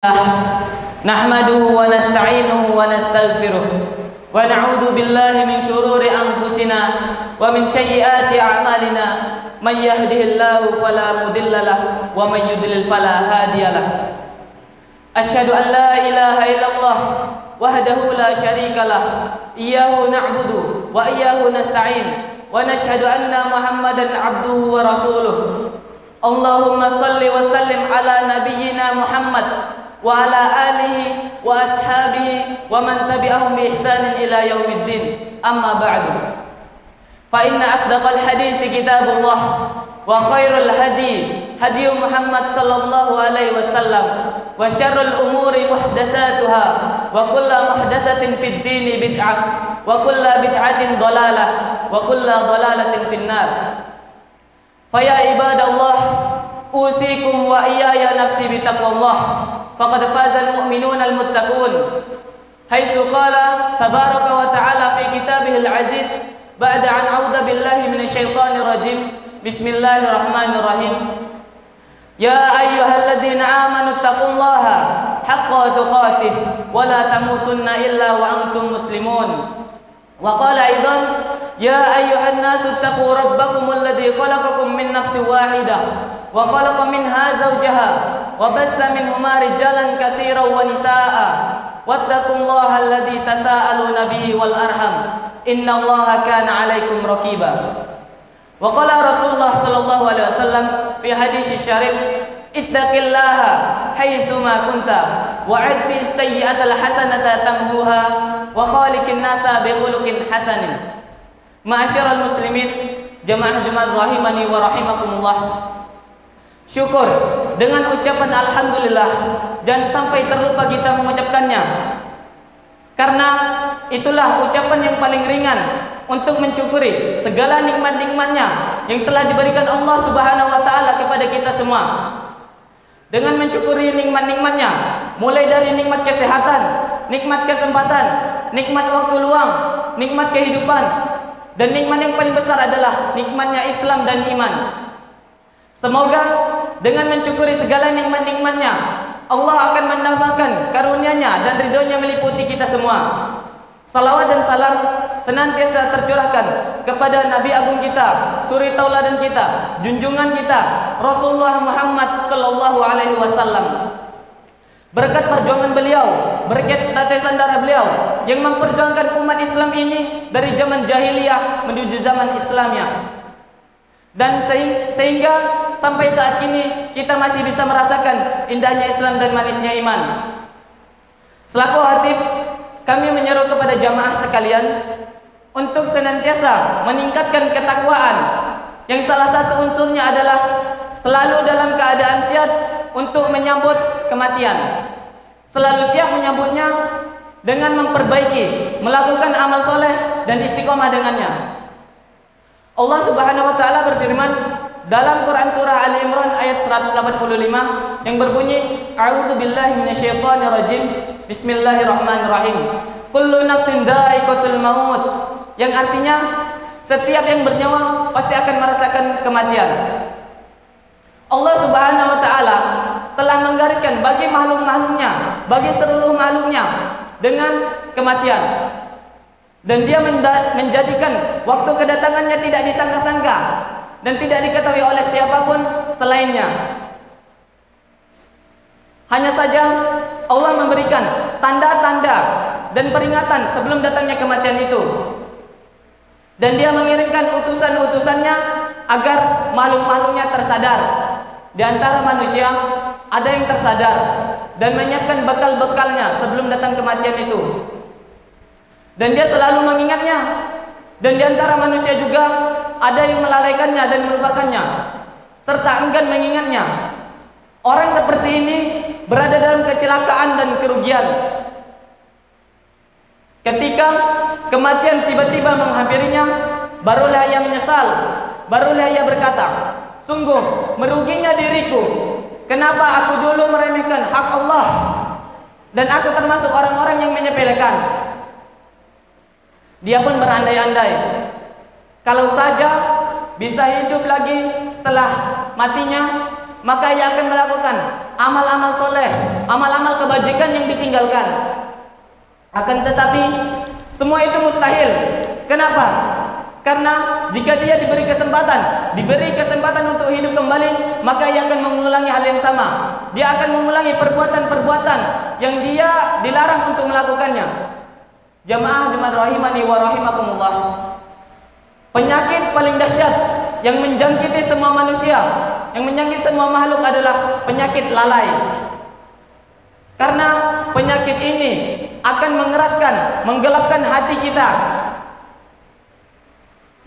Nahmaduhu wa nasta'inuhu wa nastaghfiruh wa na'udzu billahi min shururi anfusina wa min sayyiati a'malina man yahdihillahu fala mudilla lahu wa man yudlil fala hadiya lahu. Asyhadu an la ilaha illallah wahdahu la syarika lah, iyyahu na'budu wa iyyahu nasta'in wa nashhadu anna Muhammadan 'abduhu wa rasuluh. Allahumma shalli wa sallim ala nabiyyina Muhammad wa ala alihi wa ashabihi wa man tabi'ahum bi ihsanin ila yaumiddin. Amma ba'du. Fa inna asdaqal hadits kitabullah wa khairul hadi hadi Muhammad sallallahu alaihi wasallam wa syarrul umuri muhdatsatuha wa kullu muhdatsatin fid dini bid'ah wa kullu bid'atin dhalalah wa kullu dhalalatin finnar. Fa ya ibadallah, usikum wa iyaya nafsi bitaqwallah. Faqad fazal mu'minuna al-muttaqun. Haitsu qala tabaraka wa ta'ala fi kitabihil aziz ba'da an a'udzu billahi minasyaitonir rajim. Bismillahirrahmanirrahim. Ya ayyuhalladzina amanu taqullaha haqqa tuqatih wa la tamutunna illa wa antum muslimun. Wa qala aidan ya ayyuhan nasu taqu rabbakumul ladzi khalaqakum min nafsin wahidah wa khalaqa minha zawjaha wa bassa minhuma rijalan katsiran wa nisaa'a wattaqullaha alladzi tasaaluna bihi wal arham innallaha kana 'alaikum raqiba. Wa qala Rasulullah sallallahu alaihi wasallam fi hadits syarif, ittaqillaha haitsu ma kunta wa 'adbi as-sayyi'ata al-hasanata tamhuha wa khaliqin nasa bi khuluqin hasanin. Ma'asyiral muslimin, jamaah Jumat rahimani wa rahimakumullah. Syukur dengan ucapan alhamdulillah, jangan sampai terlupa kita mengucapkannya. Karena itulah ucapan yang paling ringan untuk mensyukuri segala nikmat-nikmatnya yang telah diberikan Allah Subhanahu wa taala kepada kita semua. Dengan mensyukuri nikmat-nikmatnya, mulai dari nikmat kesehatan, nikmat kesempatan, nikmat waktu luang, nikmat kehidupan, dan nikmat yang paling besar adalah nikmatnya Islam dan iman. Semoga dengan mensyukuri segala nikmat-nikmatnya, Allah akan menambahkan karunia-Nya dan ridho-Nya meliputi kita semua. Salawat dan salam senantiasa tercurahkan kepada Nabi Agung kita, suri tauladan kita, junjungan kita, Rasulullah Muhammad sallallahu alaihi wasallam. Berkat perjuangan beliau, berkat tetesan darah beliau yang memperjuangkan umat Islam ini dari zaman jahiliyah menuju zaman Islamnya. Dan sehingga sampai saat ini kita masih bisa merasakan indahnya Islam dan manisnya iman. Selaku khatib, kami menyeru kepada jamaah sekalian untuk senantiasa meningkatkan ketakwaan, yang salah satu unsurnya adalah selalu dalam keadaan siap untuk menyambut kematian. Selalu siap menyambutnya dengan memperbaiki, melakukan amal soleh dan istiqomah dengannya. Allah Subhanahu wa taala berfirman dalam Quran surah Ali Imran ayat 185 yang berbunyi, A'udzu billahi minasyaitonir rajim. Bismillahirrahmanirrahim. Kullu nafsin dha'iqatul maut, yang artinya setiap yang bernyawa pasti akan merasakan kematian. Allah Subhanahu wa taala telah menggariskan bagi makhluk-makhluknya, bagi seluruh makhluknya dengan kematian. Dan dia menjadikan waktu kedatangannya tidak disangka-sangka dan tidak diketahui oleh siapapun selainnya. Hanya saja Allah memberikan tanda-tanda dan peringatan sebelum datangnya kematian itu. Dan dia mengirimkan utusan-utusannya agar makhluk-makhluknya tersadar. Di antara manusia ada yang tersadar dan menyiapkan bekal-bekalnya sebelum datang kematian itu. Dan dia selalu mengingatnya. Dan di antara manusia juga ada yang melalaikannya dan melupakannya serta enggan mengingatnya. Orang seperti ini berada dalam kecelakaan dan kerugian. Ketika kematian tiba-tiba menghampirinya, barulah ia menyesal, barulah ia berkata, sungguh meruginya diriku. Kenapa aku dulu meremehkan hak Allah dan aku termasuk orang-orang yang menyepelekan. Dia pun berandai-andai, kalau saja bisa hidup lagi setelah matinya, maka ia akan melakukan amal-amal soleh, amal-amal kebajikan yang ditinggalkan. Akan tetapi semua itu mustahil. Kenapa? Karena jika dia diberi kesempatan untuk hidup kembali, maka ia akan mengulangi hal yang sama. Dia akan mengulangi perbuatan-perbuatan yang dia dilarang untuk melakukannya. Jamaah rahimani wa rahimakumullah. Penyakit paling dahsyat yang menjangkiti semua manusia, yang menyakiti semua makhluk adalah penyakit lalai. Karena penyakit ini akan mengeraskan, menggelapkan hati kita,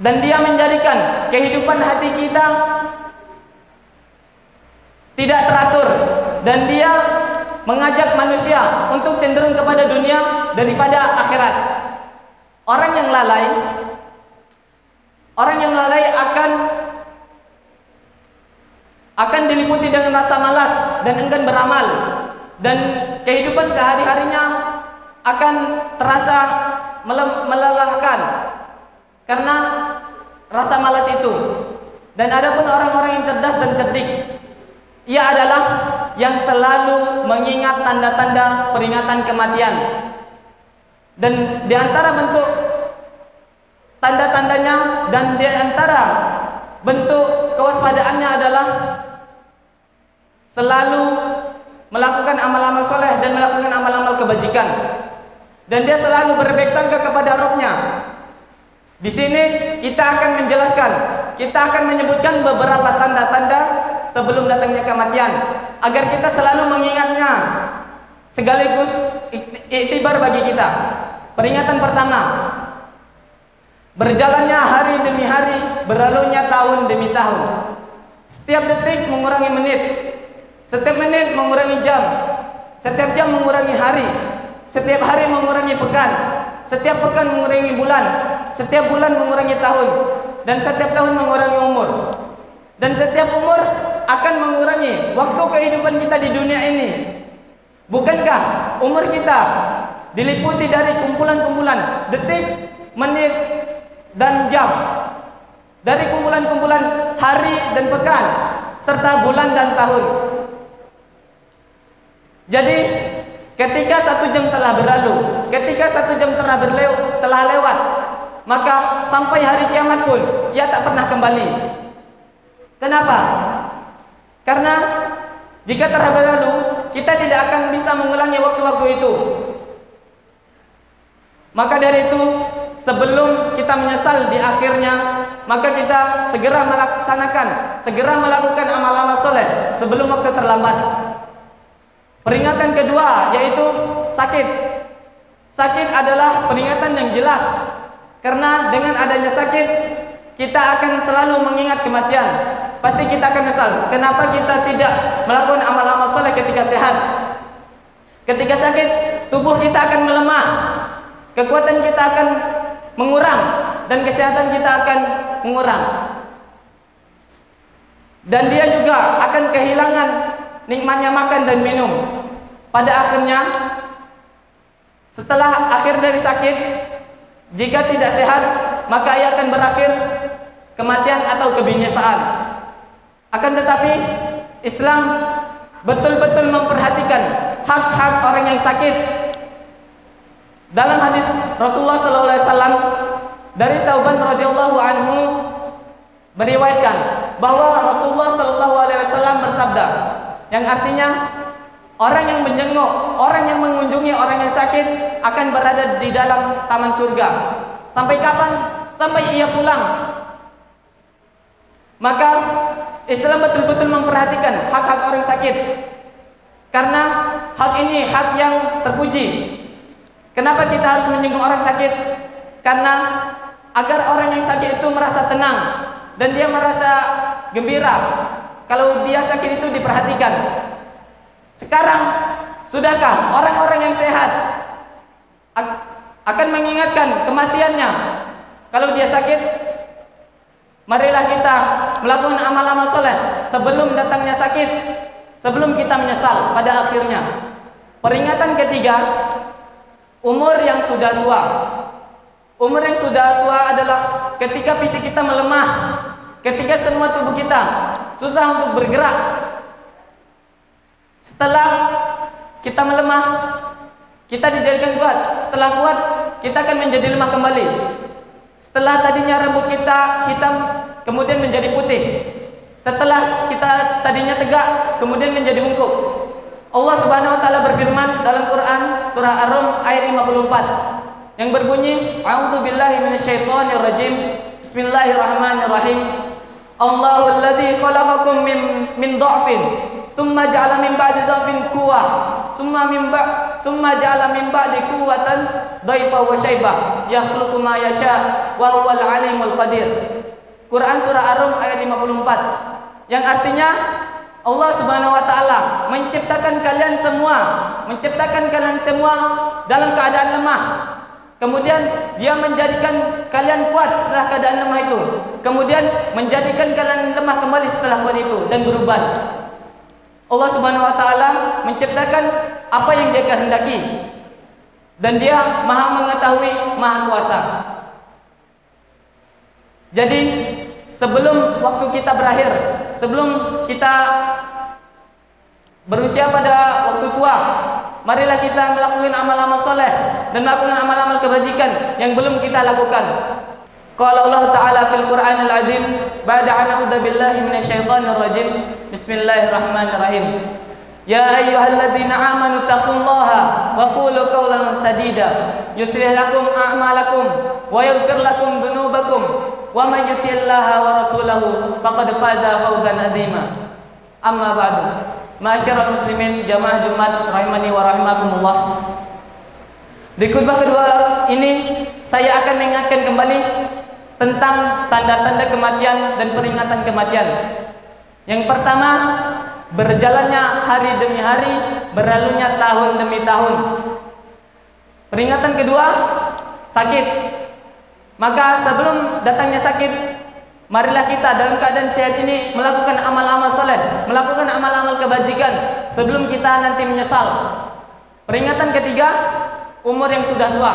dan dia menjadikan kehidupan hati kita tidak teratur, dan dia mengajak manusia untuk cenderung kepada dunia daripada akhirat. Orang yang lalai akan diliputi dengan rasa malas dan enggan beramal, dan kehidupan sehari-harinya akan terasa melelahkan karena rasa malas itu. Dan adapun orang-orang yang cerdas dan cerdik, ia adalah yang selalu mengingat tanda-tanda peringatan kematian. Dan di antara bentuk tanda-tandanya dan di antara bentuk kewaspadaannya adalah selalu melakukan amal-amal soleh dan melakukan amal-amal kebajikan. Dan dia selalu berbaik sangka kepada Rabb-Nya. Di sini kita akan menjelaskan, kita akan menyebutkan beberapa tanda-tanda sebelum datangnya kematian, agar kita selalu mengingatnya, sekaligus iktibar bagi kita. Peringatan pertama, berjalannya hari demi hari, berlalunya tahun demi tahun. Setiap detik mengurangi menit, setiap menit mengurangi jam, setiap jam mengurangi hari, setiap hari mengurangi pekan, setiap pekan mengurangi bulan, setiap bulan mengurangi tahun, dan setiap tahun mengurangi umur. Dan setiap umur akan mengurangi waktu kehidupan kita di dunia ini. Bukankah umur kita diliputi dari kumpulan-kumpulan detik, menit, dan jam, dari kumpulan-kumpulan hari dan pekan, serta bulan dan tahun. Jadi ketika 1 jam telah berlalu, ketika 1 jam telah lewat, maka sampai hari kiamat pun ia tak pernah kembali. Kenapa? Karena jika telah berlalu, kita tidak akan bisa mengulangi waktu-waktu itu. Maka dari itu, sebelum kita menyesal di akhirnya, maka kita segera melakukan amal-amal soleh sebelum waktu terlambat. Peringatan kedua yaitu sakit. Sakit adalah peringatan yang jelas, karena dengan adanya sakit kita akan selalu mengingat kematian. Pasti kita akan menyesal kenapa kita tidak melakukan amal-amal soleh ketika sehat. Ketika sakit, tubuh kita akan melemah, kekuatan kita akan mengurang, dan kesehatan kita akan mengurang. Dan dia juga akan kehilangan nikmatnya makan dan minum. Pada akhirnya, setelah akhir dari sakit, jika tidak sehat, maka ia akan berakhir kematian atau kebinasaan. Akan tetapi Islam betul-betul memperhatikan hak-hak orang yang sakit. Dalam hadis Rasulullah SAW dari Sauban radhiyallahu anhu meriwayatkan bahwa Rasulullah SAW bersabda, yang artinya orang yang menjenguk, orang yang mengunjungi orang yang sakit akan berada di dalam taman surga. Sampai kapan? Sampai ia pulang. Maka Islam betul-betul memperhatikan hak-hak orang sakit, karena hak ini hak yang terpuji. Kenapa kita harus menjenguk orang sakit? Karena agar orang yang sakit itu merasa tenang dan dia merasa gembira kalau dia sakit itu diperhatikan. Sekarang, sudahkah orang-orang yang sehat akan mengingatkan kematiannya kalau dia sakit? Marilah kita melakukan amal-amal soleh sebelum datangnya sakit, sebelum kita menyesal pada akhirnya. Peringatan ketiga, umur yang sudah tua. Umur yang sudah tua adalah ketika fisik kita melemah, ketika semua tubuh kita susah untuk bergerak. Setelah kita melemah, kita dijadikan kuat. Setelah kuat, kita akan menjadi lemah kembali. Setelah tadinya rambut kita hitam, kemudian menjadi putih. Setelah kita tadinya tegak, kemudian menjadi bungkuk. Allah Subhanahu wa taala berfirman dalam Quran surah Ar-Rum ayat 54 yang berbunyi, A'udzu billahi minasyaitonir rajim. Bismillahirrahmanirrahim. Allahu alladzi khalaqakum min dha'fin, tsumma ja'ala min ba'di dha'fin quwwah, tsumma ja'ala min ba'di quwwatan dhaifa wa syaibah, yakhluqu ma yasha wa huwal alimul qadir. Quran surah Ar-Rum ayat 54, yang artinya Allah Subhanahu wa taala menciptakan kalian semua dalam keadaan lemah. Kemudian Dia menjadikan kalian kuat setelah keadaan lemah itu. Kemudian menjadikan kalian lemah kembali setelah kuat itu dan berubah. Allah Subhanahu wa taala menciptakan apa yang Dia kehendaki. Dan Dia Maha mengetahui, Maha kuasa. Jadi sebelum waktu kita berakhir, sebelum kita berusia pada waktu tua, marilah kita melakukan amal-amal soleh dan melakukan amal-amal kebajikan yang belum kita lakukan. Qala Allah Ta'ala fil Qur'anil Azim, ba'da an a'udzu billahi minasyaitonir rajim. Bismillahirrahmanirrahim. Ya ayyuhalladzina amanu taqullaha wa qulu qawlan sadida yuslih lakum a'malakum wa yaghfir lakum dzunubakum wa may yuti'illaha wa rasulahu faqad faza fawzan 'azima. Amma ba'du. Ma'asyiral muslimin jamaah Jumat rahimani wa rahimakumullah. Di khutbah kedua ini saya akan mengingatkan kembali tentang tanda-tanda kematian dan peringatan kematian. Yang pertama, berjalannya hari demi hari, berlalunya tahun demi tahun. Peringatan kedua, sakit. Maka sebelum datangnya sakit, marilah kita dalam keadaan sehat ini melakukan amal-amal soleh, melakukan amal-amal kebajikan sebelum kita nanti menyesal. Peringatan ketiga, umur yang sudah tua.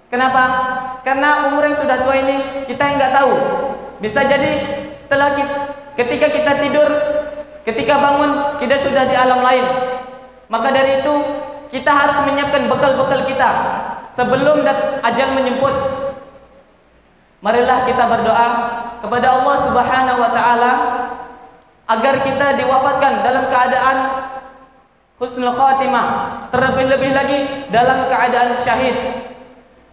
Kenapa? Karena umur yang sudah tua ini kita yang nggak tahu. Bisa jadi setelah ketika kita tidur, ketika bangun kita sudah di alam lain. Maka dari itu kita harus menyiapkan bekal-bekal kita sebelum ajal menjemput. Marilah kita berdoa kepada Allah Subhanahu wa taala agar kita diwafatkan dalam keadaan husnul khatimah, terlebih-lebih lagi dalam keadaan syahid.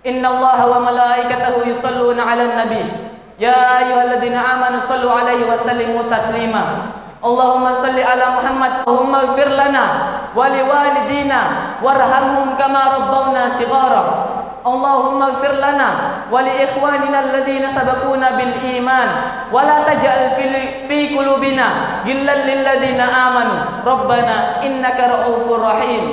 Innallaha wa malaikatahu yusholluna 'alan nabi. Ya ayyuhalladzina amanu shallu 'alaihi wa sallimu taslima. Allahumma shalli ala Muhammad. Allahumma ighfir lana wa liwalidina warhamhum kama rabbawna shighara. Allahumma ighfir lana wa li ikhwanina alladhina sabaquna bil iman wa la taj'al fi qulubina ghillan lil ladzina amanu rabbana innaka ra'ufur rahim.